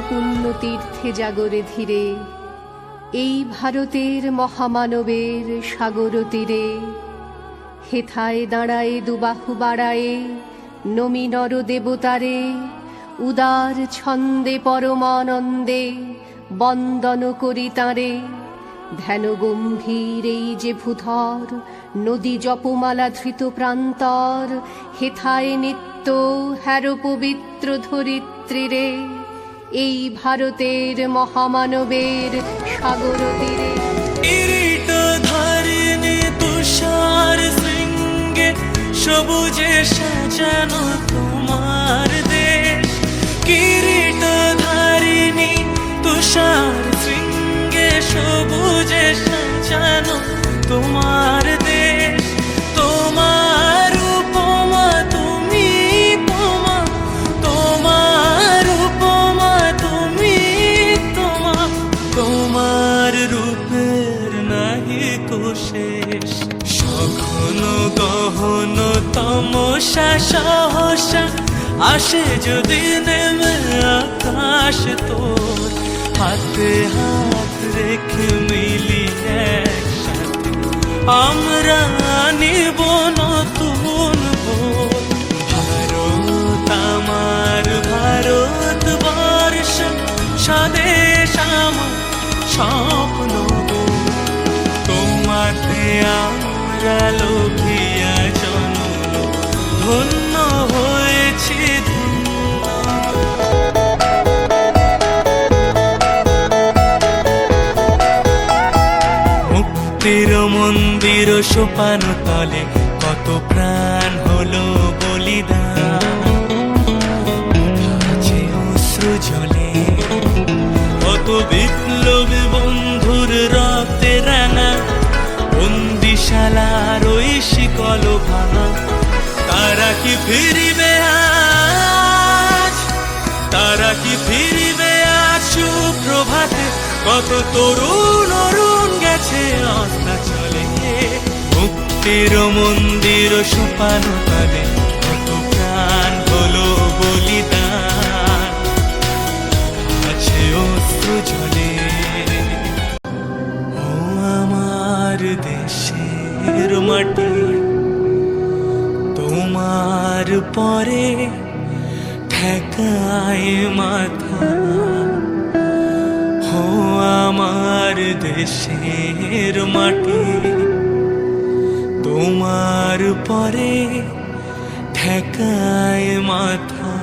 পুণ্য তীর্থে জাগরে ধীরে, এই ভারতের মহামানবের সাগর তীরে। হেথায় দাঁড়ায়ে দুবাহু বাড়ায়ে নমি নর দেবতারে, উদার ছন্দে পরমানন্দে বন্দন করি তাঁরে। ধ্যান গম্ভীর এই যে ভূধর, নদী জপমালা ধৃত প্রান্তর। হেথায় নিত্য হ্যার পবিত্র ধরিত্রীরে, এই ভারতের মহামানবের সাগর তীরে। কিরীট ধারিণী তুষার শৃঙ্গে সবুজে সাজানো তোমার দেশ। কিরীট ধারিণী তুষার শৃঙ্গে সবুজে সাজানো তোমার দেশ। তোমার উপমা তুমি তোমা, তোমার উপমা তুমি তোমা, তোমার রূপের নাহি কো শেষ। সঘন গহন তমসা সহসা আসে যদি নেমে আকাশ তোর। হাতে হাত রেখে মিলি একসাথে আমরা নিব নতুন ভোর। ভারত আমার ভারতবর্ষ, স্বদেশ আমার স্বপ্ন গো। তোমাতে আমরা লোভিয়া জন্ম, ধন্য হয়েছি ধন্য। মুক্তির মন্দির সোপান তলে কত প্রাণ হলো বলিদান। আছে অশ্রু জলে কত বিপ্লবী বন্ধুর রক্তে রাঙা। বন্দিশালার ওই শিকল ভাঙা, তারা কি ফিরিবে আজ? তারা কি ফিরিবে আজ সুপ্রভাতে? কত তরুণ অরুণ গেছে অস্তাচলে। মুক্তির মন্দির সোপান তলে কত প্রাণ হলো বলিদান। আছে অশ্রু জলে। ও আমার দেশের মাটি, তোমার পরে ঠেকায় মাথা। ও আমার দেশের মাটি, তোমার পরে ঠেকায় মাথা।